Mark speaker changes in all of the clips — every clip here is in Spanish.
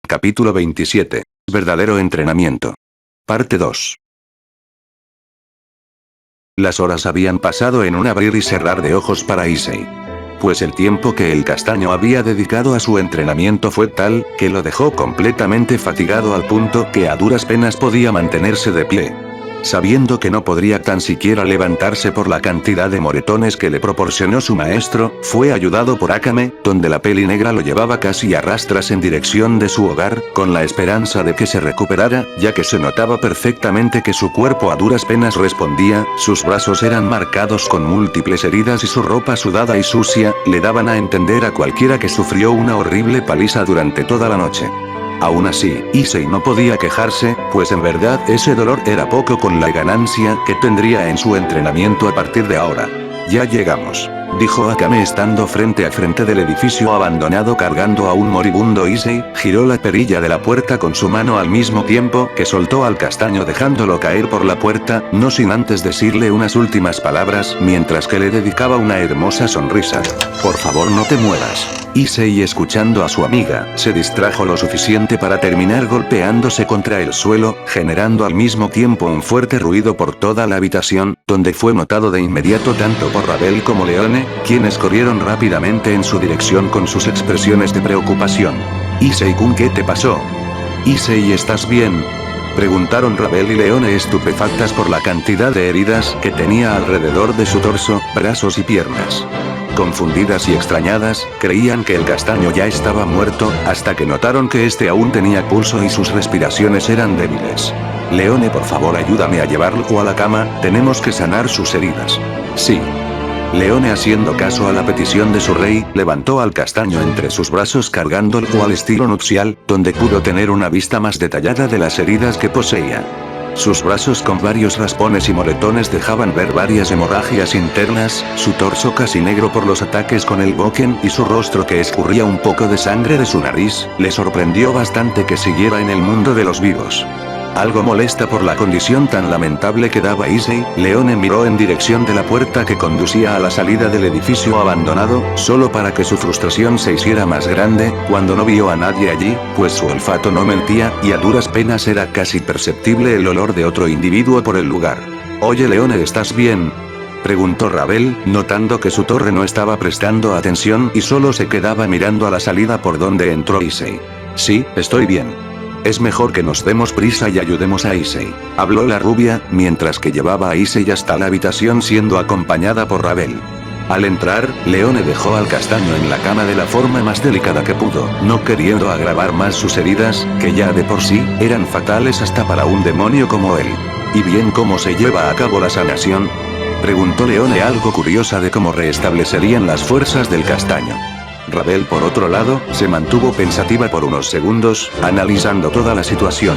Speaker 1: Capítulo 27. Verdadero entrenamiento. Parte 2. Las horas habían pasado en un abrir y cerrar de ojos para Issei. Pues el tiempo que el castaño había dedicado a su entrenamiento fue tal, que lo dejó completamente fatigado al punto que a duras penas podía mantenerse de pie. Sabiendo que no podría tan siquiera levantarse por la cantidad de moretones que le proporcionó su maestro, fue ayudado por Akame, donde la peli negra lo llevaba casi a rastras en dirección de su hogar, con la esperanza de que se recuperara, ya que se notaba perfectamente que su cuerpo a duras penas respondía, sus brazos eran marcados con múltiples heridas y su ropa sudada y sucia, le daban a entender a cualquiera que sufrió una horrible paliza durante toda la noche. Aún así, Issei no podía quejarse, pues en verdad ese dolor era poco con la ganancia que tendría en su entrenamiento a partir de ahora. Ya llegamos, dijo Akame estando frente a frente del edificio abandonado cargando a un moribundo Issei, giró la perilla de la puerta con su mano al mismo tiempo que soltó al castaño dejándolo caer por la puerta, no sin antes decirle unas últimas palabras mientras que le dedicaba una hermosa sonrisa. Por favor no te mueras. Issei, escuchando a su amiga, se distrajo lo suficiente para terminar golpeándose contra el suelo, generando al mismo tiempo un fuerte ruido por toda la habitación, donde fue notado de inmediato tanto por Ravel como Leone, quienes corrieron rápidamente en su dirección con sus expresiones de preocupación. Issei-kun, ¿qué te pasó? Issei, ¿estás bien? Preguntaron Ravel y Leone estupefactas por la cantidad de heridas que tenía alrededor de su torso, brazos y piernas. Confundidas y extrañadas, creían que el castaño ya estaba muerto, hasta que notaron que este aún tenía pulso y sus respiraciones eran débiles. Leone, por favor ayúdame a llevarlo a la cama, tenemos que sanar sus heridas. Sí. Leone, haciendo caso a la petición de su rey, levantó al castaño entre sus brazos cargándolo al estilo nupcial, donde pudo tener una vista más detallada de las heridas que poseía. Sus brazos con varios raspones y moretones dejaban ver varias hemorragias internas, su torso casi negro por los ataques con el boken y su rostro que escurría un poco de sangre de su nariz, le sorprendió bastante que siguiera en el mundo de los vivos. Algo molesta por la condición tan lamentable que daba Issei, Leone miró en dirección de la puerta que conducía a la salida del edificio abandonado, solo para que su frustración se hiciera más grande, cuando no vio a nadie allí, pues su olfato no mentía, y a duras penas era casi perceptible el olor de otro individuo por el lugar. Oye Leone, ¿estás bien? Preguntó Ravel, notando que su torre no estaba prestando atención y solo se quedaba mirando a la salida por donde entró Issei. Sí, estoy bien. Es mejor que nos demos prisa y ayudemos a Issei, habló la rubia, mientras que llevaba a Issei hasta la habitación siendo acompañada por Ravel. Al entrar, Leone dejó al castaño en la cama de la forma más delicada que pudo, no queriendo agravar más sus heridas, que ya de por sí, eran fatales hasta para un demonio como él. ¿Y bien cómo se lleva a cabo la sanación? Preguntó Leone, algo curiosa de cómo restablecerían las fuerzas del castaño. Ravel, por otro lado, se mantuvo pensativa por unos segundos, analizando toda la situación.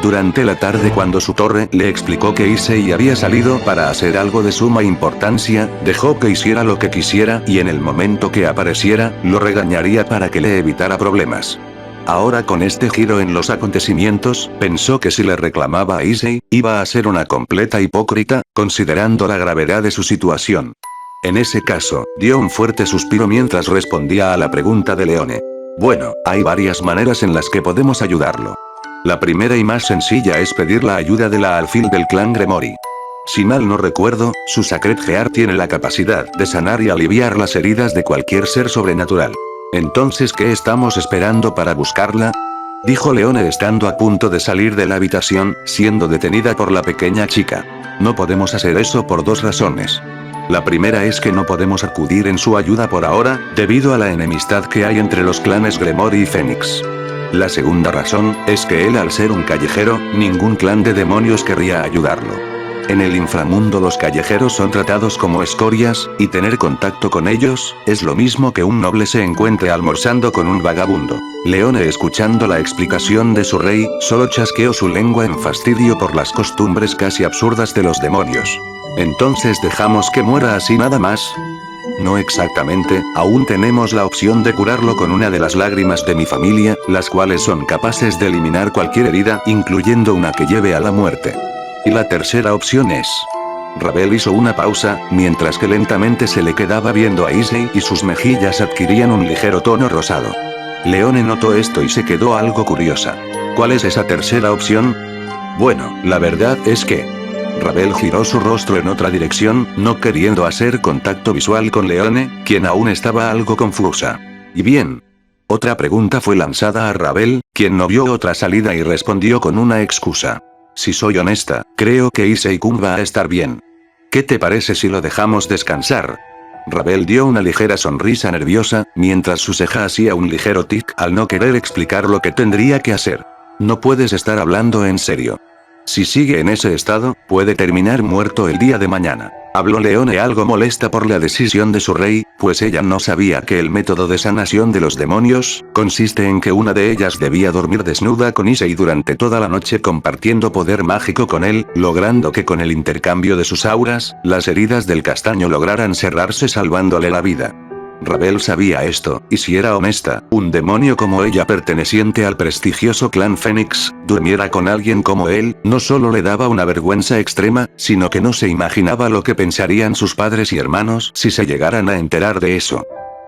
Speaker 1: Durante la tarde, cuando su torre le explicó que Issei había salido para hacer algo de suma importancia, dejó que hiciera lo que quisiera y en el momento que apareciera, lo regañaría para que le evitara problemas. Ahora con este giro en los acontecimientos, pensó que si le reclamaba a Issei, iba a ser una completa hipócrita, considerando la gravedad de su situación. En ese caso, dio un fuerte suspiro mientras respondía a la pregunta de Leone. Bueno, hay varias maneras en las que podemos ayudarlo. La primera y más sencilla es pedir la ayuda de la alfil del clan Gremory. Si mal no recuerdo, su Sacred Heart tiene la capacidad de sanar y aliviar las heridas de cualquier ser sobrenatural. Entonces, ¿qué estamos esperando para buscarla? Dijo Leone estando a punto de salir de la habitación, siendo detenida por la pequeña chica. No podemos hacer eso por dos razones. La primera es que no podemos acudir en su ayuda por ahora, debido a la enemistad que hay entre los clanes Gremory y Fénix. La segunda razón, es que él al ser un callejero, ningún clan de demonios querría ayudarlo. En el inframundo los callejeros son tratados como escorias, y tener contacto con ellos, es lo mismo que un noble se encuentre almorzando con un vagabundo. Leone, escuchando la explicación de su rey, solo chasqueó su lengua en fastidio por las costumbres casi absurdas de los demonios. ¿Entonces dejamos que muera así nada más? No exactamente, aún tenemos la opción de curarlo con una de las lágrimas de mi familia, las cuales son capaces de eliminar cualquier herida, incluyendo una que lleve a la muerte. Y la tercera opción es... Ravel hizo una pausa, mientras que lentamente se le quedaba viendo a Issei y sus mejillas adquirían un ligero tono rosado. Leone notó esto y se quedó algo curiosa. ¿Cuál es esa tercera opción? Bueno, la verdad es que... Ravel giró su rostro en otra dirección, no queriendo hacer contacto visual con Leone, quien aún estaba algo confusa. ¿Y bien? Otra pregunta fue lanzada a Ravel, quien no vio otra salida y respondió con una excusa. Si soy honesta, creo que Issei-kun va a estar bien. ¿Qué te parece si lo dejamos descansar? Ravel dio una ligera sonrisa nerviosa, mientras su ceja hacía un ligero tic al no querer explicar lo que tendría que hacer. No puedes estar hablando en serio. Si sigue en ese estado, puede terminar muerto el día de mañana. Habló Leone algo molesta por la decisión de su rey, pues ella no sabía que el método de sanación de los demonios, consiste en que una de ellas debía dormir desnuda con Issei durante toda la noche compartiendo poder mágico con él, logrando que con el intercambio de sus auras, las heridas del castaño lograran cerrarse salvándole la vida. Ravel sabía esto, y si era honesta, un demonio como ella perteneciente al prestigioso clan Fénix, durmiera con alguien como él, no solo le daba una vergüenza extrema, sino que no se imaginaba lo que pensarían sus padres y hermanos si se llegaran a enterar de eso.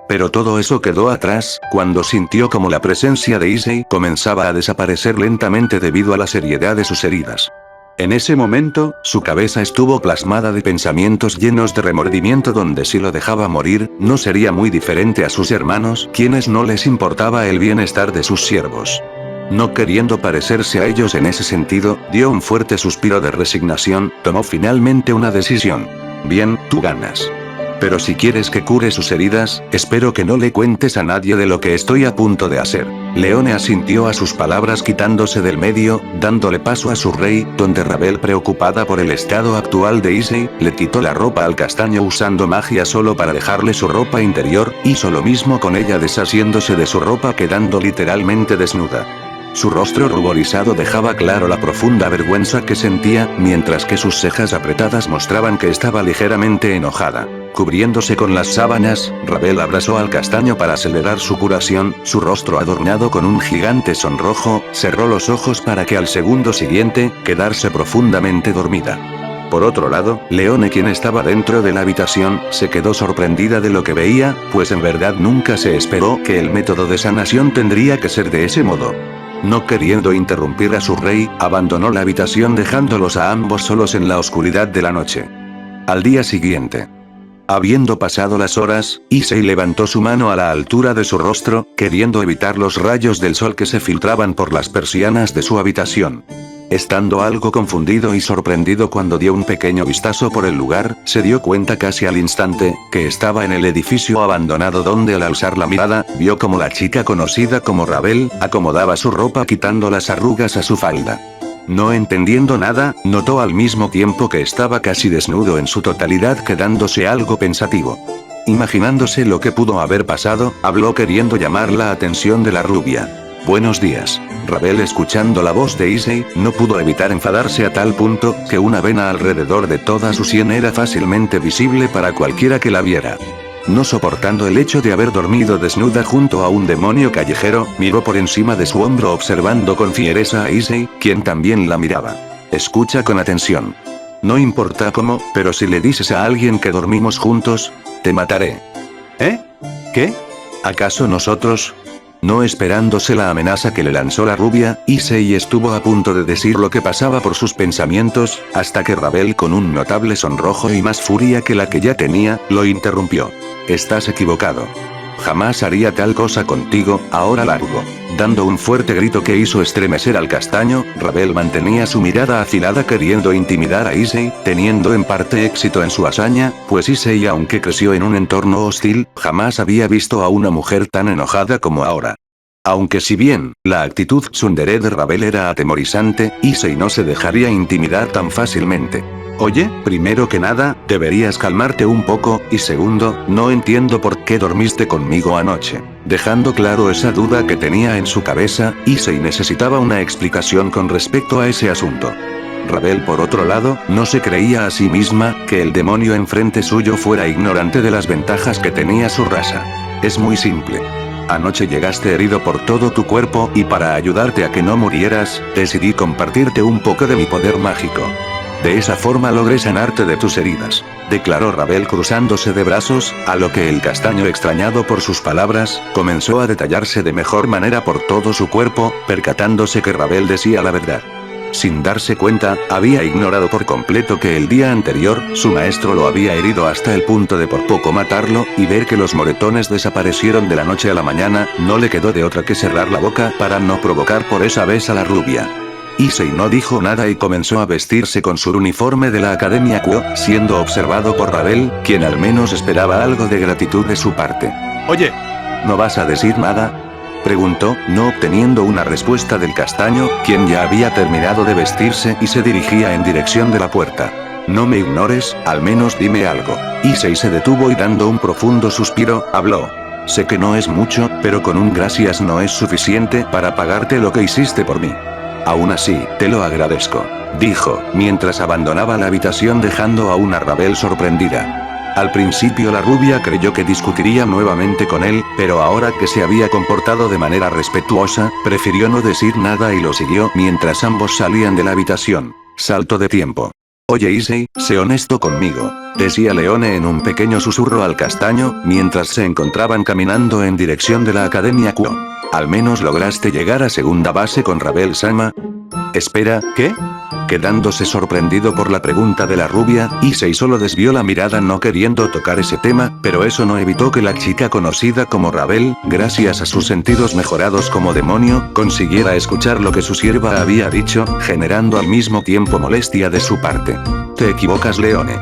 Speaker 1: Pero todo eso quedó atrás, cuando sintió como la presencia de Issei comenzaba a desaparecer lentamente debido a la seriedad de sus heridas. En ese momento, su cabeza estuvo plasmada de pensamientos llenos de remordimiento donde si lo dejaba morir, no sería muy diferente a sus hermanos, quienes no les importaba el bienestar de sus siervos. No queriendo parecerse a ellos en ese sentido, dio un fuerte suspiro de resignación, tomó finalmente una decisión. Bien, tú ganas. Pero si quieres que cure sus heridas, espero que no le cuentes a nadie de lo que estoy a punto de hacer. Leone asintió a sus palabras quitándose del medio, dándole paso a su rey, donde Ravel, preocupada por el estado actual de Issei, le quitó la ropa al castaño usando magia solo para dejarle su ropa interior, hizo lo mismo con ella deshaciéndose de su ropa quedando literalmente desnuda. Su rostro ruborizado dejaba claro la profunda vergüenza que sentía, mientras que sus cejas apretadas mostraban que estaba ligeramente enojada. Cubriéndose con las sábanas, Ravel abrazó al castaño para acelerar su curación, su rostro adornado con un gigante sonrojo, cerró los ojos para que al segundo siguiente, quedarse profundamente dormida. Por otro lado, Leone, quien estaba dentro de la habitación, se quedó sorprendida de lo que veía, pues en verdad nunca se esperó que el método de sanación tendría que ser de ese modo. No queriendo interrumpir a su rey, abandonó la habitación dejándolos a ambos solos en la oscuridad de la noche. Al día siguiente. Habiendo pasado las horas, Issei levantó su mano a la altura de su rostro, queriendo evitar los rayos del sol que se filtraban por las persianas de su habitación. Estando algo confundido y sorprendido cuando dio un pequeño vistazo por el lugar, se dio cuenta casi al instante, que estaba en el edificio abandonado donde al alzar la mirada, vio como la chica conocida como Ravel, acomodaba su ropa quitando las arrugas a su falda. No entendiendo nada, notó al mismo tiempo que estaba casi desnudo en su totalidad quedándose algo pensativo. Imaginándose lo que pudo haber pasado, habló queriendo llamar la atención de la rubia. Buenos días. Ravel, escuchando la voz de Issei, no pudo evitar enfadarse a tal punto, que una vena alrededor de toda su sien era fácilmente visible para cualquiera que la viera. No soportando el hecho de haber dormido desnuda junto a un demonio callejero, miró por encima de su hombro observando con fiereza a Issei, quien también la miraba. Escucha con atención. No importa cómo, pero si le dices a alguien que dormimos juntos, te mataré. ¿Eh? ¿Qué? ¿Acaso nosotros? No esperándose la amenaza que le lanzó la rubia, Issei estuvo a punto de decir lo que pasaba por sus pensamientos, hasta que Ravel, con un notable sonrojo y más furia que la que ya tenía, lo interrumpió. Estás equivocado. Jamás haría tal cosa contigo, ahora largo. Dando un fuerte grito que hizo estremecer al castaño, Ravel mantenía su mirada afilada queriendo intimidar a Issei, teniendo en parte éxito en su hazaña, pues Issei, aunque creció en un entorno hostil, jamás había visto a una mujer tan enojada como ahora. Aunque si bien, la actitud tsundere de Ravel era atemorizante, Issei no se dejaría intimidar tan fácilmente. Oye, primero que nada, deberías calmarte un poco, y segundo, no entiendo por qué dormiste conmigo anoche. Dejando claro esa duda que tenía en su cabeza, Issei necesitaba una explicación con respecto a ese asunto. Ravel, por otro lado, no se creía a sí misma, que el demonio enfrente suyo fuera ignorante de las ventajas que tenía su raza. Es muy simple. Anoche llegaste herido por todo tu cuerpo, y para ayudarte a que no murieras, decidí compartirte un poco de mi poder mágico. De esa forma logré sanarte de tus heridas, declaró Rabel cruzándose de brazos, a lo que el castaño, extrañado por sus palabras, comenzó a detallarse de mejor manera por todo su cuerpo, percatándose que Rabel decía la verdad. Sin darse cuenta, había ignorado por completo que el día anterior, su maestro lo había herido hasta el punto de por poco matarlo, y ver que los moretones desaparecieron de la noche a la mañana, no le quedó de otra que cerrar la boca para no provocar por esa vez a la rubia. Issei no dijo nada y comenzó a vestirse con su uniforme de la Academia Kuo, siendo observado por Rabel, quien al menos esperaba algo de gratitud de su parte.
Speaker 2: Oye,
Speaker 1: ¿no vas a decir nada?, preguntó, no obteniendo una respuesta del castaño, quien ya había terminado de vestirse y se dirigía en dirección de la puerta. No me ignores, al menos dime algo. Issei se detuvo y dando un profundo suspiro, habló. Sé que no es mucho, pero con un gracias no es suficiente para pagarte lo que hiciste por mí. Aún así, te lo agradezco, dijo, mientras abandonaba la habitación dejando a una Rabel sorprendida. Al principio la rubia creyó que discutiría nuevamente con él, pero ahora que se había comportado de manera respetuosa, prefirió no decir nada y lo siguió mientras ambos salían de la habitación. Salto de tiempo. Oye Issei, sé honesto conmigo, decía Leone en un pequeño susurro al castaño, mientras se encontraban caminando en dirección de la Academia Kuo. ¿Al menos lograste llegar a segunda base con Rabel-sama? Espera, ¿qué? Quedándose sorprendido por la pregunta de la rubia, Issei solo desvió la mirada no queriendo tocar ese tema, pero eso no evitó que la chica conocida como Rabel, gracias a sus sentidos mejorados como demonio, consiguiera escuchar lo que su sierva había dicho, generando al mismo tiempo molestia de su parte. Te equivocas, Leone.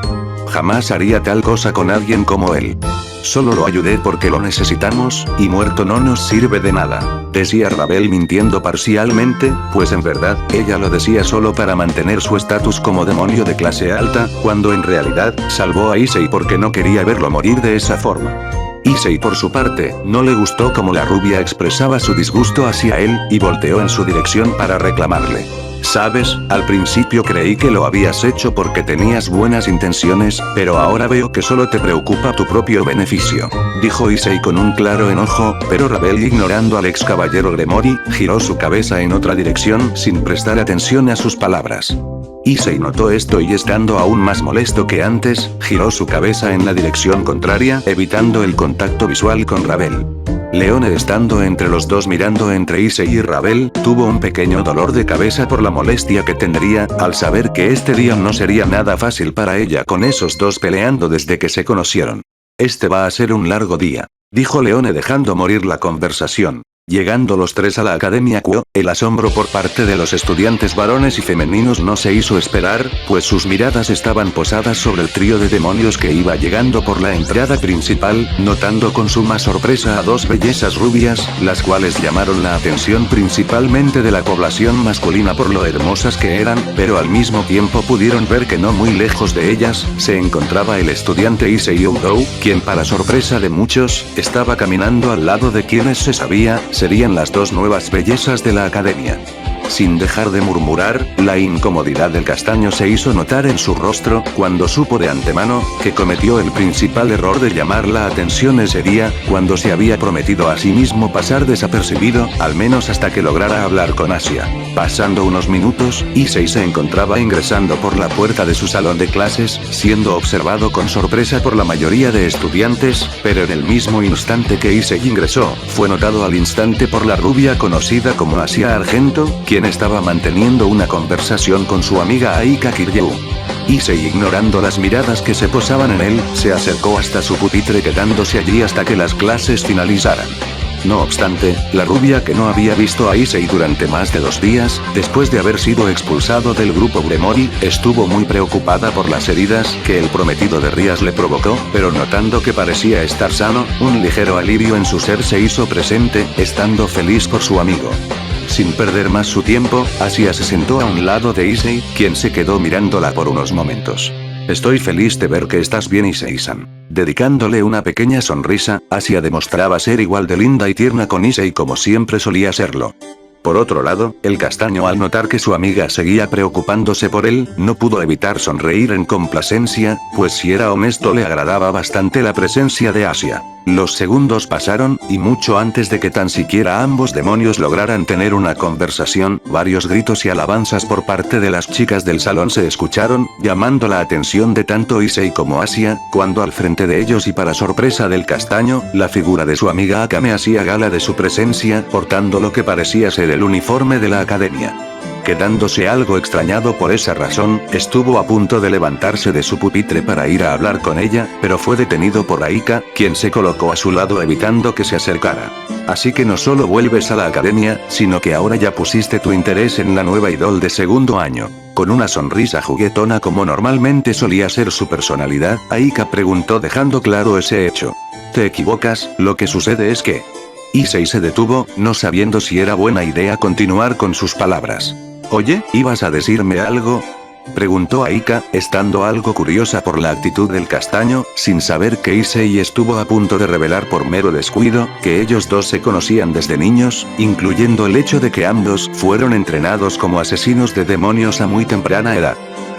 Speaker 1: Jamás haría tal cosa con alguien como él. Solo lo ayudé porque lo necesitamos, y muerto no nos sirve de nada, decía Rabel mintiendo parcialmente, pues en verdad, ella lo decía solo para mantener su estatus como demonio de clase alta, cuando en realidad, salvó a Issei porque no quería verlo morir de esa forma. Issei por su parte, no le gustó cómo la rubia expresaba su disgusto hacia él, y volteó en su dirección para reclamarle. Sabes, al principio creí que lo habías hecho porque tenías buenas intenciones, pero ahora veo que solo te preocupa tu propio beneficio, dijo Issei con un claro enojo, pero Rabel, ignorando al ex caballero Gremori, giró su cabeza en otra dirección sin prestar atención a sus palabras. Issei notó esto y estando aún más molesto que antes, giró su cabeza en la dirección contraria, evitando el contacto visual con Rabel. Leone, estando entre los dos mirando entre Issei y Rabel, tuvo un pequeño dolor de cabeza por la molestia que tendría, al saber que este día no sería nada fácil para ella con esos dos peleando desde que se conocieron. Este va a ser un largo día, dijo Leone dejando morir la conversación. Llegando los tres a la Academia Kuo, el asombro por parte de los estudiantes varones y femeninos no se hizo esperar, pues sus miradas estaban posadas sobre el trío de demonios que iba llegando por la entrada principal, notando con suma sorpresa a dos bellezas rubias, las cuales llamaron la atención principalmente de la población masculina por lo hermosas que eran, pero al mismo tiempo pudieron ver que no muy lejos de ellas, se encontraba el estudiante Issei Oudou, quien para sorpresa de muchos, estaba caminando al lado de quienes se sabía, serían las dos nuevas bellezas de la academia. Sin dejar de murmurar, la incomodidad del castaño se hizo notar en su rostro, cuando supo de antemano, que cometió el principal error de llamar la atención ese día, cuando se había prometido a sí mismo pasar desapercibido, al menos hasta que lograra hablar con Asia. Pasando unos minutos, Issei se encontraba ingresando por la puerta de su salón de clases, siendo observado con sorpresa por la mayoría de estudiantes, pero en el mismo instante que Issei ingresó, fue notado al instante por la rubia conocida como Asia Argento, quien estaba manteniendo una conversación con su amiga Aika Kiryu. Issei, ignorando las miradas que se posaban en él, se acercó hasta su pupitre quedándose allí hasta que las clases finalizaran. No obstante, la rubia, que no había visto a Issei durante más de 2 días, después de haber sido expulsado del grupo Gremori, estuvo muy preocupada por las heridas que el prometido de Rías le provocó, pero notando que parecía estar sano, un ligero alivio en su ser se hizo presente, estando feliz por su amigo. Sin perder más su tiempo, Asia se sentó a un lado de Issei, quien se quedó mirándola por unos momentos. Estoy feliz de ver que estás bien, Issei-san. Dedicándole una pequeña sonrisa, Asia demostraba ser igual de linda y tierna con Issei como siempre solía serlo. Por otro lado, el castaño al notar que su amiga seguía preocupándose por él, no pudo evitar sonreír en complacencia, pues si era honesto le agradaba bastante la presencia de Asia. Los segundos pasaron, y mucho antes de que tan siquiera ambos demonios lograran tener una conversación, varios gritos y alabanzas por parte de las chicas del salón se escucharon, llamando la atención de tanto Issei como Asia, cuando al frente de ellos y para sorpresa del castaño, la figura de su amiga Akame hacía gala de su presencia, portando lo que parecía ser el uniforme de la academia. Quedándose algo extrañado por esa razón, estuvo a punto de levantarse de su pupitre para ir a hablar con ella, pero fue detenido por Aika, quien se colocó a su lado evitando que se acercara. Así que no solo vuelves a la academia, sino que ahora ya pusiste tu interés en la nueva idol de segundo año. Con una sonrisa juguetona como normalmente solía ser su personalidad, Aika preguntó dejando claro ese hecho. Te equivocas, lo que sucede es que... Issei se detuvo, no sabiendo si era buena idea continuar con sus palabras. Oye, ¿ibas a decirme algo? Preguntó Aika, estando algo curiosa por la actitud del castaño, sin saber que Issei estuvo a punto de revelar por mero descuido, que ellos dos se conocían desde niños, incluyendo el hecho de que ambos fueron entrenados como asesinos de demonios a muy temprana edad.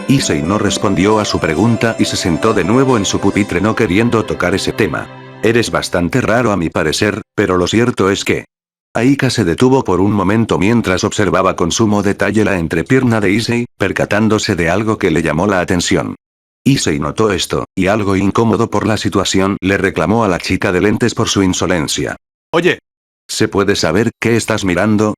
Speaker 1: Issei no respondió a su pregunta y se sentó de nuevo en su pupitre no queriendo tocar ese tema. Eres bastante raro a mi parecer, pero lo cierto es que... Aika se detuvo por un momento mientras observaba con sumo detalle la entrepierna de Issei, percatándose de algo que le llamó la atención. Issei notó esto, y algo incómodo por la situación le reclamó a la chica de lentes por su insolencia. Oye, ¿se puede saber qué estás mirando?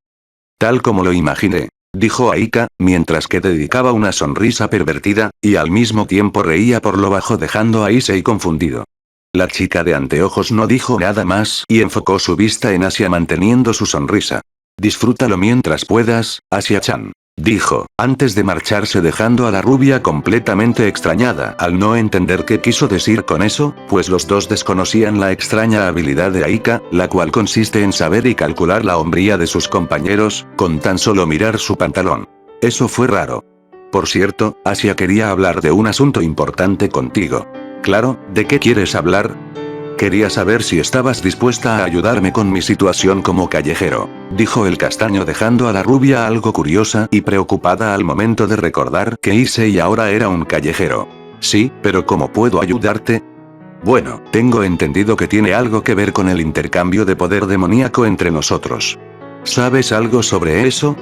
Speaker 1: Tal como lo imaginé, dijo Aika, mientras que dedicaba una sonrisa pervertida, y al mismo tiempo reía por lo bajo dejando a Issei confundido. La chica de anteojos no dijo nada más y enfocó su vista en Asia manteniendo su sonrisa. Disfrútalo mientras puedas, Asia-chan, dijo, antes de marcharse dejando a la rubia completamente extrañada al no entender qué quiso decir con eso, pues los dos desconocían la extraña habilidad de Aika, la cual consiste en saber y calcular la hombría de sus compañeros, con tan solo mirar su pantalón. Eso fue raro. Por cierto, Asia quería hablar de un asunto importante contigo. Claro, ¿de qué quieres hablar? Quería saber si estabas dispuesta a ayudarme con mi situación como callejero, dijo el castaño dejando a la rubia algo curiosa y preocupada al momento de recordar que Issei ahora era un callejero. Sí, pero ¿cómo puedo ayudarte? Bueno, tengo entendido que tiene algo que ver con el intercambio de poder demoníaco entre nosotros. ¿Sabes algo sobre eso?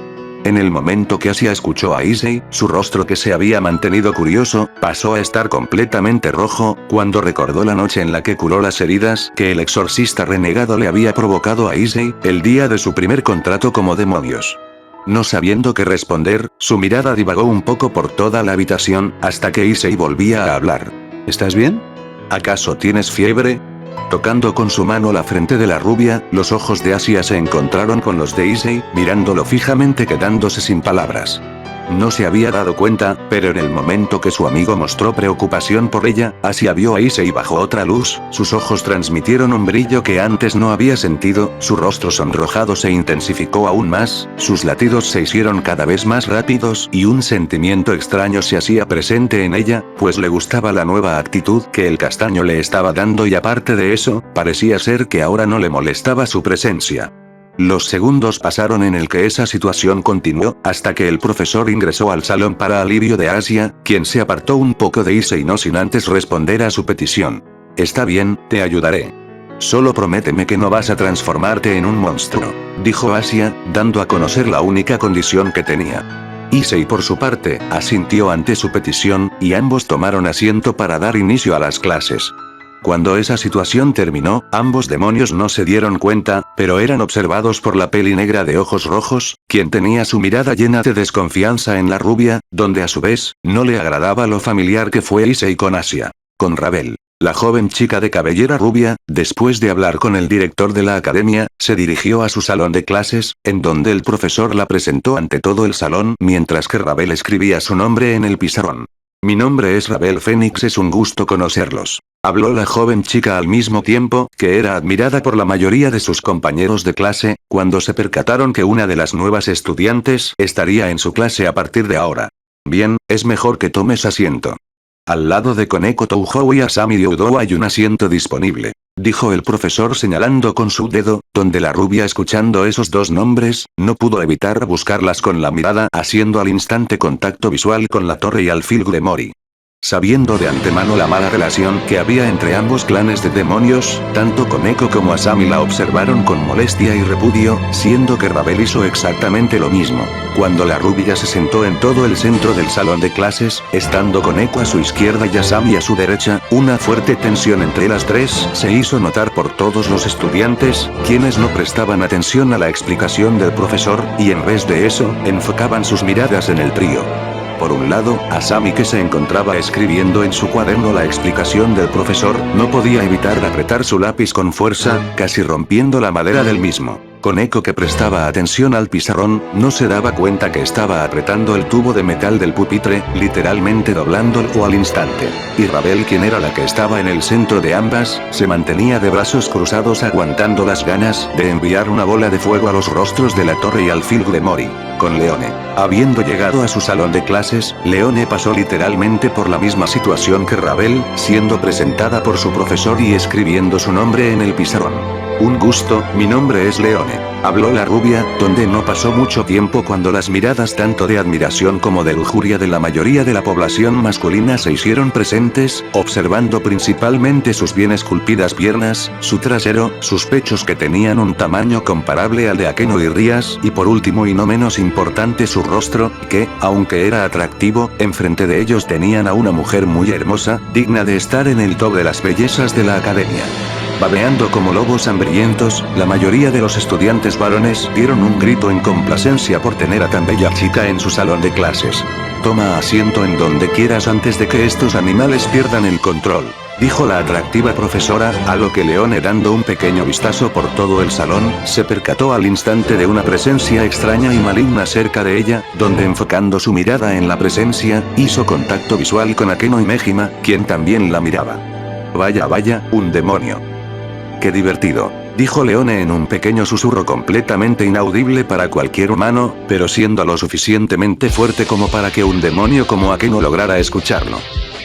Speaker 1: En el momento que Asia escuchó a Issei, su rostro que se había mantenido curioso, pasó a estar completamente rojo, cuando recordó la noche en la que curó las heridas que el exorcista renegado le había provocado a Issei, el día de su primer contrato como demonios. No sabiendo qué responder, su mirada divagó un poco por toda la habitación, hasta que Issei volvía a hablar. ¿Estás bien? ¿Acaso tienes fiebre? Tocando con su mano la frente de la rubia, los ojos de Asia se encontraron con los de Issei, mirándolo fijamente quedándose sin palabras. No se había dado cuenta, pero en el momento que su amigo mostró preocupación por ella, Asia vio a Issei bajo otra luz, sus ojos transmitieron un brillo que antes no había sentido, su rostro sonrojado se intensificó aún más, sus latidos se hicieron cada vez más rápidos y un sentimiento extraño se hacía presente en ella, pues le gustaba la nueva actitud que el castaño le estaba dando y aparte de eso, parecía ser que ahora no le molestaba su presencia. Los segundos pasaron en el que esa situación continuó, hasta que el profesor ingresó al salón para alivio de Asia, quien se apartó un poco de Issei no sin antes responder a su petición. Está bien, te ayudaré. Solo prométeme que no vas a transformarte en un monstruo, dijo Asia, dando a conocer la única condición que tenía. Issei por su parte, asintió ante su petición, y ambos tomaron asiento para dar inicio a las clases. Cuando esa situación terminó, ambos demonios no se dieron cuenta, pero eran observados por la peli negra de ojos rojos, quien tenía su mirada llena de desconfianza en la rubia, donde a su vez, no le agradaba lo familiar que fue Issei con Asia. Con Ravel. La joven chica de cabellera rubia, después de hablar con el director de la academia, se dirigió a su salón de clases, en donde el profesor la presentó ante todo el salón mientras que Ravel escribía su nombre en el pizarrón. Mi nombre es Ravel Fénix, es un gusto conocerlos. Habló la joven chica al mismo tiempo que era admirada por la mayoría de sus compañeros de clase, cuando se percataron que una de las nuevas estudiantes estaría en su clase a partir de ahora. Bien, es mejor que tomes asiento. Al lado de Koneko Touhou y Asami Ryudo hay un asiento disponible. dijo el profesor señalando con su dedo, donde la rubia escuchando esos dos nombres, no pudo evitar buscarlas con la mirada, haciendo al instante contacto visual con la torre y alfil Gremory. Sabiendo de antemano la mala relación que había entre ambos clanes de demonios, tanto Koneko como Asami la observaron con molestia y repudio, siendo que Ravel hizo exactamente lo mismo. Cuando la rubia se sentó en todo el centro del salón de clases, estando Koneko a su izquierda y Asami a su derecha, una fuerte tensión entre las tres se hizo notar por todos los estudiantes, quienes no prestaban atención a la explicación del profesor, y en vez de eso, enfocaban sus miradas en el trío. Por un lado, Asami, que se encontraba escribiendo en su cuaderno la explicación del profesor, no podía evitar apretar su lápiz con fuerza, casi rompiendo la madera del mismo. Koneko, que prestaba atención al pizarrón, no se daba cuenta que estaba apretando el tubo de metal del pupitre, literalmente doblándolo al instante. Y Ravel, quien era la que estaba en el centro de ambas, se mantenía de brazos cruzados aguantando las ganas de enviar una bola de fuego a los rostros de la torre y alfil Gremory. Con Leone. Habiendo llegado a su salón de clases, Leone pasó literalmente por la misma situación que Ravel, siendo presentada por su profesor y escribiendo su nombre en el pizarrón. Un gusto, mi nombre es Leone, habló la rubia, donde no pasó mucho tiempo cuando las miradas tanto de admiración como de lujuria de la mayoría de la población masculina se hicieron presentes, observando principalmente sus bien esculpidas piernas, su trasero, sus pechos que tenían un tamaño comparable al de Akeno y Rías, y por último y no menos importante su rostro, que, aunque era atractivo, enfrente de ellos tenían a una mujer muy hermosa, digna de estar en el top de las bellezas de la academia. Babeando como lobos hambrientos, la mayoría de los estudiantes varones dieron un grito en complacencia por tener a tan bella chica en su salón de clases. Toma asiento en donde quieras antes de que estos animales pierdan el control, dijo la atractiva profesora, a lo que Leone, dando un pequeño vistazo por todo el salón, se percató al instante de una presencia extraña y maligna cerca de ella, donde enfocando su mirada en la presencia, hizo contacto visual con Akeno y Mejima, quien también la miraba. Vaya vaya, un demonio. ¡Qué divertido!, dijo Leone en un pequeño susurro completamente inaudible para cualquier humano, pero siendo lo suficientemente fuerte como para que un demonio como Akeno lograra escucharlo.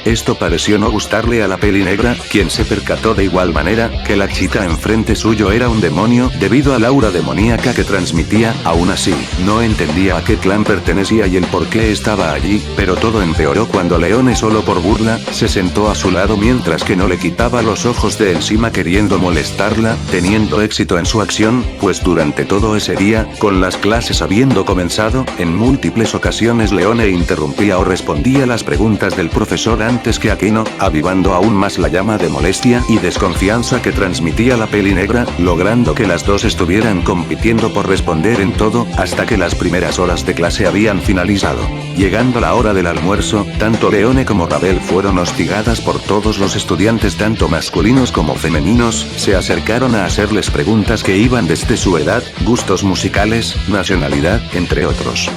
Speaker 1: Esto pareció no gustarle a la peli negra, quien se percató de igual manera, que la chica enfrente suyo era un demonio, debido al aura demoníaca que transmitía. Aún así, no entendía a qué clan pertenecía y el por qué estaba allí, pero todo empeoró cuando Leone, solo por burla, se sentó a su lado mientras que no le quitaba los ojos de encima queriendo molestarla, teniendo éxito en su acción, pues durante todo ese día, con las clases habiendo comenzado, en múltiples ocasiones Leone interrumpía o respondía las preguntas del profesor antes que Akeno, avivando aún más la llama de molestia y desconfianza que transmitía la peli negra, logrando que las dos estuvieran compitiendo por responder en todo, hasta que las primeras horas de clase habían finalizado. Llegando la hora del almuerzo, tanto Leone como Ravel fueron hostigadas por todos los estudiantes tanto masculinos como femeninos, se acercaron a hacerles preguntas que iban desde su edad, gustos musicales, nacionalidad, entre otros.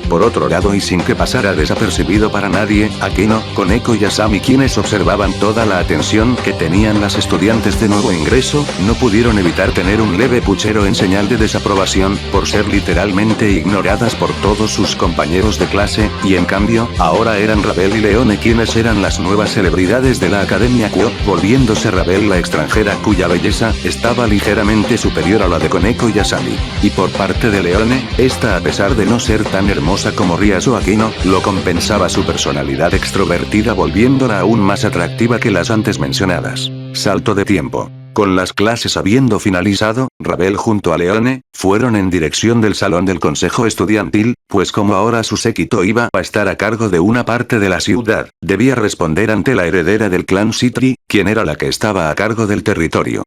Speaker 1: Por otro lado y sin que pasara desapercibido para nadie, Akeno, Koneko y Asami, quienes observaban toda la atención que tenían las estudiantes de nuevo ingreso, no pudieron evitar tener un leve puchero en señal de desaprobación, por ser literalmente ignoradas por todos sus compañeros de clase, y en cambio, ahora eran Ravel y Leone quienes eran las nuevas celebridades de la Academia Kyo, volviéndose Ravel la extranjera cuya belleza estaba ligeramente superior a la de Koneko y Asami. Y por parte de Leone, esta, a pesar de no ser tan hermosa como Rías o Akeno, lo compensaba su personalidad extrovertida, volviéndola aún más atractiva que las antes mencionadas. Salto de tiempo. Con las clases habiendo finalizado, Ravel junto a Leone, fueron en dirección del salón del consejo estudiantil, pues como ahora su séquito iba a estar a cargo de una parte de la ciudad, debía responder ante la heredera del clan Citri, quien era la que estaba a cargo del territorio.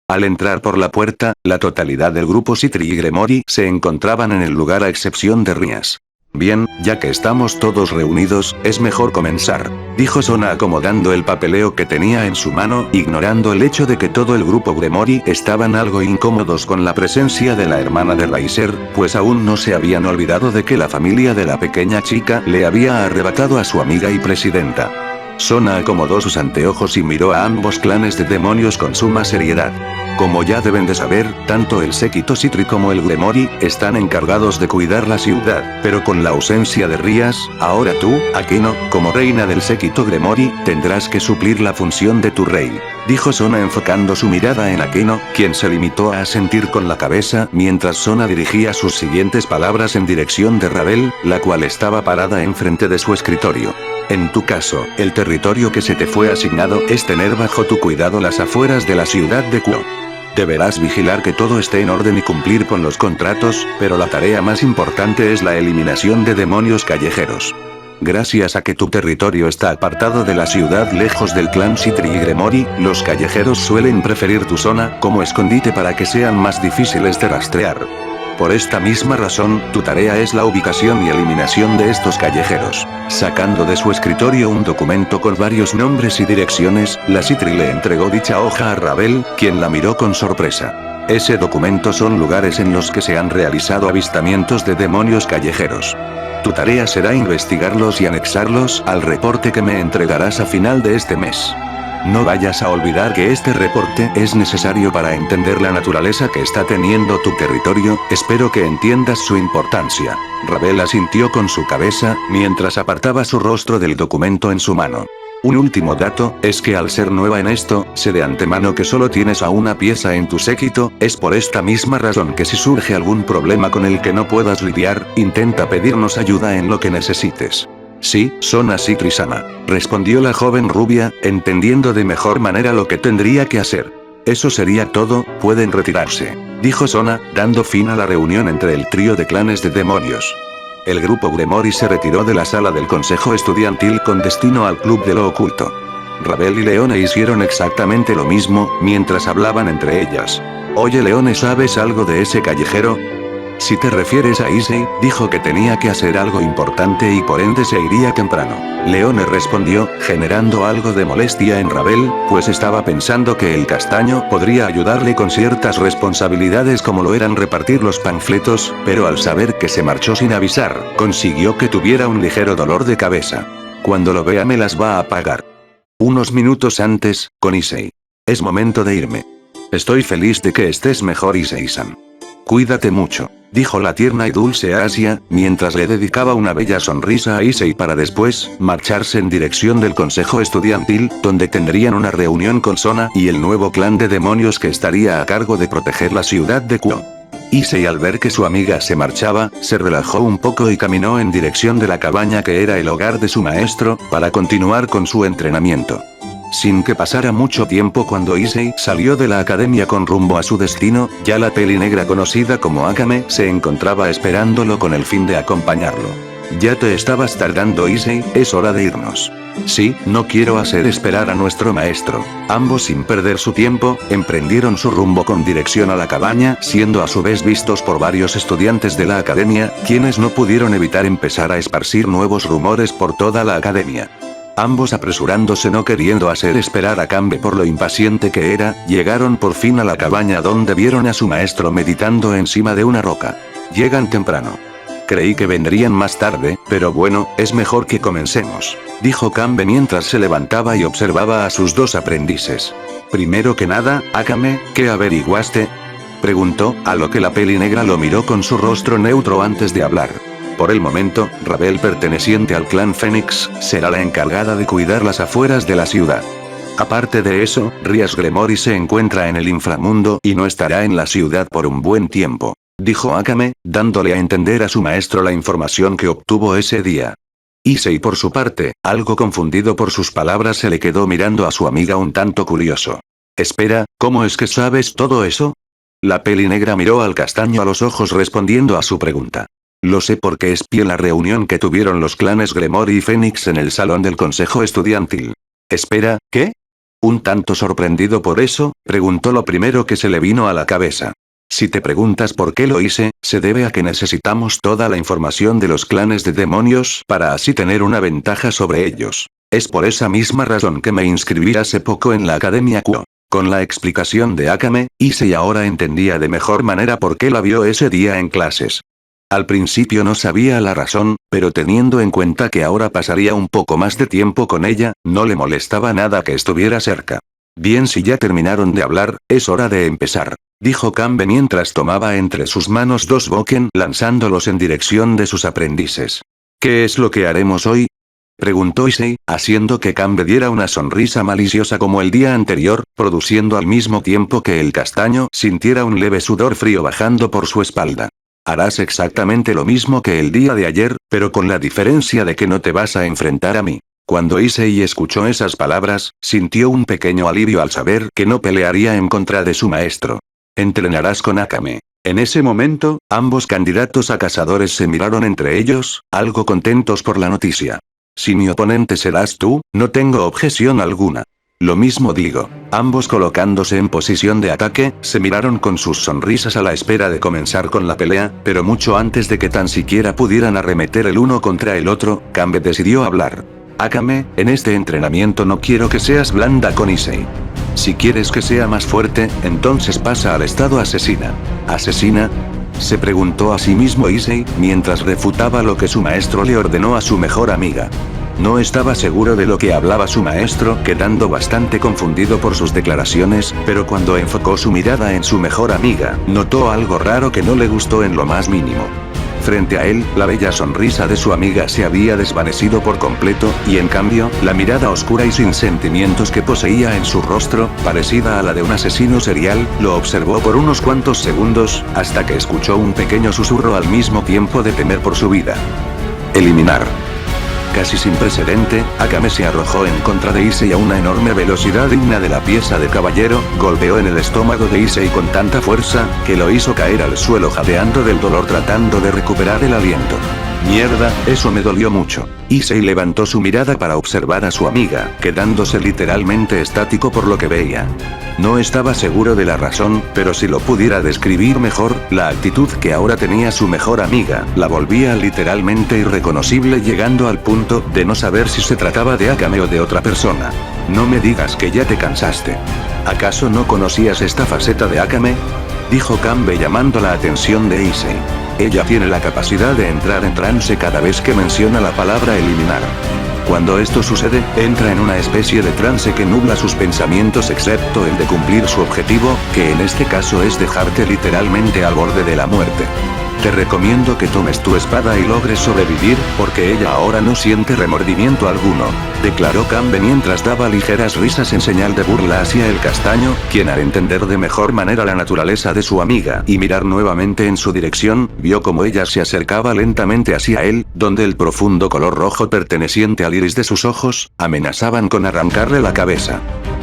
Speaker 1: Al entrar por la puerta, la totalidad del grupo Citri y Gremory se encontraban en el lugar a excepción de Rías. Bien, ya que estamos todos reunidos, es mejor comenzar, dijo Sona acomodando el papeleo que tenía en su mano, ignorando el hecho de que todo el grupo Gremory estaban algo incómodos con la presencia de la hermana de Raiser, pues aún no se habían olvidado de que la familia de la pequeña chica le había arrebatado a su amiga y presidenta. Sona acomodó sus anteojos y miró a ambos clanes de demonios con suma seriedad. Como ya deben de saber, tanto el séquito Citri como el Gremory están encargados de cuidar la ciudad, pero con la ausencia de Rías, ahora tú, Akeno, como reina del séquito Gremory, tendrás que suplir la función de tu rey. Dijo Sona enfocando su mirada en Akeno, quien se limitó a asentir con la cabeza mientras Sona dirigía sus siguientes palabras en dirección de Ravel, la cual estaba parada enfrente de su escritorio. En tu caso, el territorio que se te fue asignado es tener bajo tu cuidado las afueras de la ciudad de Kuo. Deberás vigilar que todo esté en orden y cumplir con los contratos, pero la tarea más importante es la eliminación de demonios callejeros. Gracias a que tu territorio está apartado de la ciudad lejos del clan Citri y Gremory, los callejeros suelen preferir tu zona como escondite para que sean más difíciles de rastrear. Por esta misma razón, tu tarea es la ubicación y eliminación de estos callejeros. Sacando de su escritorio un documento con varios nombres y direcciones, la Citri le entregó dicha hoja a Ravel, quien la miró con sorpresa. Ese documento son lugares en los que se han realizado avistamientos de demonios callejeros. Tu tarea será investigarlos y anexarlos al reporte que me entregarás a final de este mes. No vayas a olvidar que este reporte es necesario para entender la naturaleza que está teniendo tu territorio, espero que entiendas su importancia. Ravel asintió con su cabeza, mientras apartaba su rostro del documento en su mano. Un último dato, es que al ser nueva en esto, sé de antemano que solo tienes a una pieza en tu séquito, es por esta misma razón que si surge algún problema con el que no puedas lidiar, intenta pedirnos ayuda en lo que necesites. Sí, Sona Citri-sama, respondió la joven rubia, entendiendo de mejor manera lo que tendría que hacer. Eso sería todo, pueden retirarse, dijo Sona, dando fin a la reunión entre el trío de clanes de demonios. El grupo Gremory se retiró de la sala del consejo estudiantil con destino al club de lo oculto. Ravel y Leone hicieron exactamente lo mismo, mientras hablaban entre ellas. Oye Leone, ¿sabes algo de ese callejero? Si te refieres a Issei, dijo que tenía que hacer algo importante y por ende se iría temprano. Leone respondió, generando algo de molestia en Ravel, pues estaba pensando que el castaño podría ayudarle con ciertas responsabilidades como lo eran repartir los panfletos, pero al saber que se marchó sin avisar, consiguió que tuviera un ligero dolor de cabeza. Cuando lo vea me las va a pagar. Unos minutos antes, con Issei. Es momento de irme. Estoy feliz de que estés mejor, Issei-san. Cuídate mucho, dijo la tierna y dulce Asia, mientras le dedicaba una bella sonrisa a Issei para después, marcharse en dirección del consejo estudiantil, donde tendrían una reunión con Sona y el nuevo clan de demonios que estaría a cargo de proteger la ciudad de Kuo. Issei al ver que su amiga se marchaba, se relajó un poco y caminó en dirección de la cabaña que era el hogar de su maestro, para continuar con su entrenamiento. Sin que pasara mucho tiempo cuando Issei salió de la academia con rumbo a su destino, ya la peli negra conocida como Akame se encontraba esperándolo con el fin de acompañarlo. Ya te estabas tardando, Issei, es hora de irnos. Sí, no quiero hacer esperar a nuestro maestro. Ambos sin perder su tiempo, emprendieron su rumbo con dirección a la cabaña, siendo a su vez vistos por varios estudiantes de la academia, quienes no pudieron evitar empezar a esparcir nuevos rumores por toda la academia. Ambos apresurándose no queriendo hacer esperar a Kanbe por lo impaciente que era, llegaron por fin a la cabaña donde vieron a su maestro meditando encima de una roca. Llegan temprano. Creí que vendrían más tarde, pero bueno, es mejor que comencemos, dijo Kanbe mientras se levantaba y observaba a sus dos aprendices. Primero que nada, Akame, ¿qué averiguaste? Preguntó, a lo que la peli negra lo miró con su rostro neutro antes de hablar. Por el momento, Ravel perteneciente al clan Fénix, será la encargada de cuidar las afueras de la ciudad. Aparte de eso, Rías Gremory se encuentra en el inframundo y no estará en la ciudad por un buen tiempo, dijo Akame, dándole a entender a su maestro la información que obtuvo ese día. Issei por su parte, algo confundido por sus palabras se le quedó mirando a su amiga un tanto curioso. Espera, ¿cómo es que sabes todo eso? La peli negra miró al castaño a los ojos respondiendo a su pregunta. Lo sé porque espié la reunión que tuvieron los clanes Gremory y Fénix en el salón del consejo estudiantil. Espera, ¿qué? Un tanto sorprendido por eso, preguntó lo primero que se le vino a la cabeza. Si te preguntas por qué lo hice, se debe a que necesitamos toda la información de los clanes de demonios para así tener una ventaja sobre ellos. Es por esa misma razón que me inscribí hace poco en la Academia Kuo. Con la explicación de Akame, Issei ahora entendía de mejor manera por qué la vio ese día en clases. Al principio no sabía la razón, pero teniendo en cuenta que ahora pasaría un poco más de tiempo con ella, no le molestaba nada que estuviera cerca. Bien, si ya terminaron de hablar, es hora de empezar, dijo Kanbe mientras tomaba entre sus manos dos boken lanzándolos en dirección de sus aprendices. ¿Qué es lo que haremos hoy?, preguntó Issei, haciendo que Kanbe diera una sonrisa maliciosa como el día anterior, produciendo al mismo tiempo que el castaño sintiera un leve sudor frío bajando por su espalda. Harás exactamente lo mismo que el día de ayer, pero con la diferencia de que no te vas a enfrentar a mí. Cuando Issei escuchó esas palabras, sintió un pequeño alivio al saber que no pelearía en contra de su maestro. Entrenarás con Akame. En ese momento, ambos candidatos a cazadores se miraron entre ellos, algo contentos por la noticia. Si mi oponente serás tú, no tengo objeción alguna. Lo mismo digo. Ambos colocándose en posición de ataque, se miraron con sus sonrisas a la espera de comenzar con la pelea, pero mucho antes de que tan siquiera pudieran arremeter el uno contra el otro, Kanbe decidió hablar. Akame, en este entrenamiento no quiero que seas blanda con Issei. Si quieres que sea más fuerte, entonces pasa al estado asesina. ¿Asesina?, se preguntó a sí mismo Issei, mientras refutaba lo que su maestro le ordenó a su mejor amiga. No estaba seguro de lo que hablaba su maestro, quedando bastante confundido por sus declaraciones, pero cuando enfocó su mirada en su mejor amiga, notó algo raro que no le gustó en lo más mínimo. Frente a él, la bella sonrisa de su amiga se había desvanecido por completo, y en cambio, la mirada oscura y sin sentimientos que poseía en su rostro, parecida a la de un asesino serial, lo observó por unos cuantos segundos, hasta que escuchó un pequeño susurro al mismo tiempo de temer por su vida. Eliminar. Casi sin precedente, Akame se arrojó en contra de Issei a una enorme velocidad digna de la pieza de caballero, golpeó en el estómago de Issei con tanta fuerza, que lo hizo caer al suelo jadeando del dolor tratando de recuperar el aliento. Mierda, eso me dolió mucho. Issei levantó su mirada para observar a su amiga, quedándose literalmente estático por lo que veía. No estaba seguro de la razón, pero si lo pudiera describir mejor, la actitud que ahora tenía su mejor amiga, la volvía literalmente irreconocible llegando al punto de no saber si se trataba de Akame o de otra persona. No me digas que ya te cansaste. ¿Acaso no conocías esta faceta de Akame?, dijo Kanbe llamando la atención de Issei. Ella tiene la capacidad de entrar en trance cada vez que menciona la palabra eliminar. Cuando esto sucede, entra en una especie de trance que nubla sus pensamientos excepto el de cumplir su objetivo, que en este caso es dejarte literalmente al borde de la muerte. Te recomiendo que tomes tu espada y logres sobrevivir, porque ella ahora no siente remordimiento alguno, declaró Kanbe mientras daba ligeras risas en señal de burla hacia el castaño, quien al entender de mejor manera la naturaleza de su amiga y mirar nuevamente en su dirección, vio como ella se acercaba lentamente hacia él, donde el profundo color rojo perteneciente al iris de sus ojos, amenazaban con arrancarle la cabeza.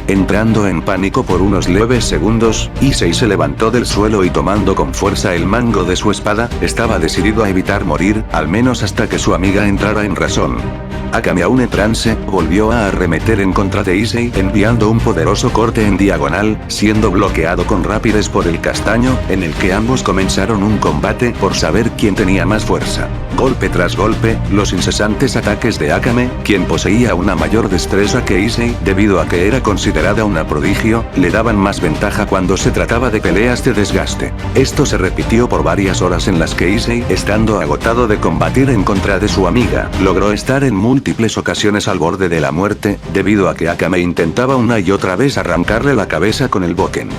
Speaker 1: Entrando en pánico por unos leves segundos, Issei se levantó del suelo y tomando con fuerza el mango de su espada, estaba decidido a evitar morir, al menos hasta que su amiga entrara en razón. Akame aún en trance, volvió a arremeter en contra de Issei enviando un poderoso corte en diagonal, siendo bloqueado con rapidez por el castaño, en el que ambos comenzaron un combate por saber quién tenía más fuerza. Golpe tras golpe, los incesantes ataques de Akame, quien poseía una mayor destreza que Issei debido a que era considerada una prodigio, le daban más ventaja cuando se trataba de peleas de desgaste. Esto se repitió por varias horas en las que Issei, estando agotado de combatir en contra de su amiga, logró estar en múltiples ocasiones al borde de la muerte, debido a que Akame intentaba una y otra vez arrancarle la cabeza con el boken.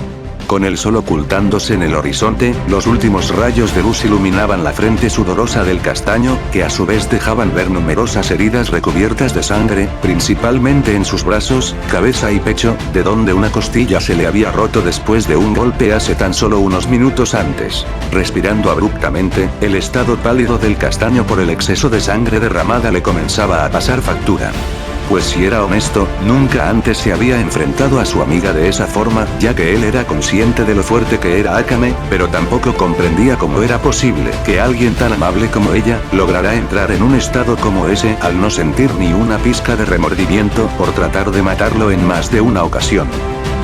Speaker 1: Con el sol ocultándose en el horizonte, los últimos rayos de luz iluminaban la frente sudorosa del castaño, que a su vez dejaban ver numerosas heridas recubiertas de sangre, principalmente en sus brazos, cabeza y pecho, de donde una costilla se le había roto después de un golpe hace tan solo unos minutos antes. Respirando abruptamente, el estado pálido del castaño por el exceso de sangre derramada le comenzaba a pasar factura. Pues si era honesto, nunca antes se había enfrentado a su amiga de esa forma, ya que él era consciente de lo fuerte que era Akame, pero tampoco comprendía cómo era posible que alguien tan amable como ella, lograra entrar en un estado como ese al no sentir ni una pizca de remordimiento por tratar de matarlo en más de una ocasión.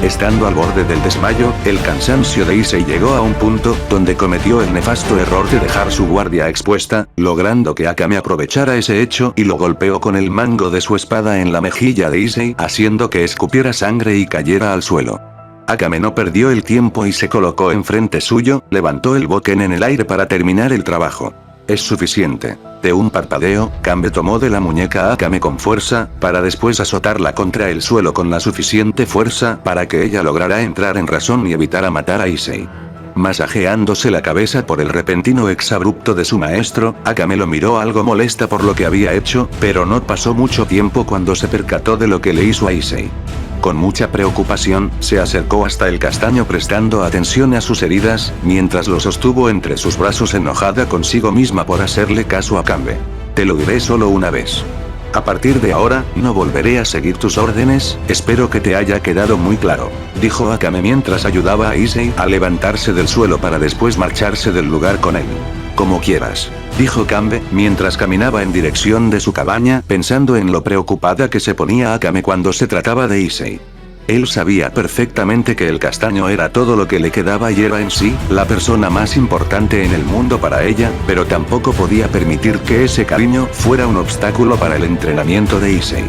Speaker 1: Estando al borde del desmayo, el cansancio de Issei llegó a un punto donde cometió el nefasto error de dejar su guardia expuesta, logrando que Akame aprovechara ese hecho y lo golpeó con el mango de su espada en la mejilla de Issei, haciendo que escupiera sangre y cayera al suelo. Akame no perdió el tiempo y se colocó enfrente suyo, levantó el boken en el aire para terminar el trabajo. Es suficiente. De un parpadeo, Kanbe tomó de la muñeca a Akame con fuerza, para después azotarla contra el suelo con la suficiente fuerza para que ella lograra entrar en razón y evitara matar a Issei. Masajeándose la cabeza por el repentino exabrupto de su maestro, Akame lo miró algo molesta por lo que había hecho, pero no pasó mucho tiempo cuando se percató de lo que le hizo a Issei. Con mucha preocupación, se acercó hasta el castaño prestando atención a sus heridas, mientras lo sostuvo entre sus brazos enojada consigo misma por hacerle caso a Kanbe. Te lo diré solo una vez. A partir de ahora, no volveré a seguir tus órdenes, espero que te haya quedado muy claro, dijo Akame mientras ayudaba a Issei a levantarse del suelo para después marcharse del lugar con él. Como quieras, dijo Kanbe, mientras caminaba en dirección de su cabaña, pensando en lo preocupada que se ponía Akame cuando se trataba de Issei. Él sabía perfectamente que el castaño era todo lo que le quedaba y era en sí, la persona más importante en el mundo para ella, pero tampoco podía permitir que ese cariño fuera un obstáculo para el entrenamiento de Issei.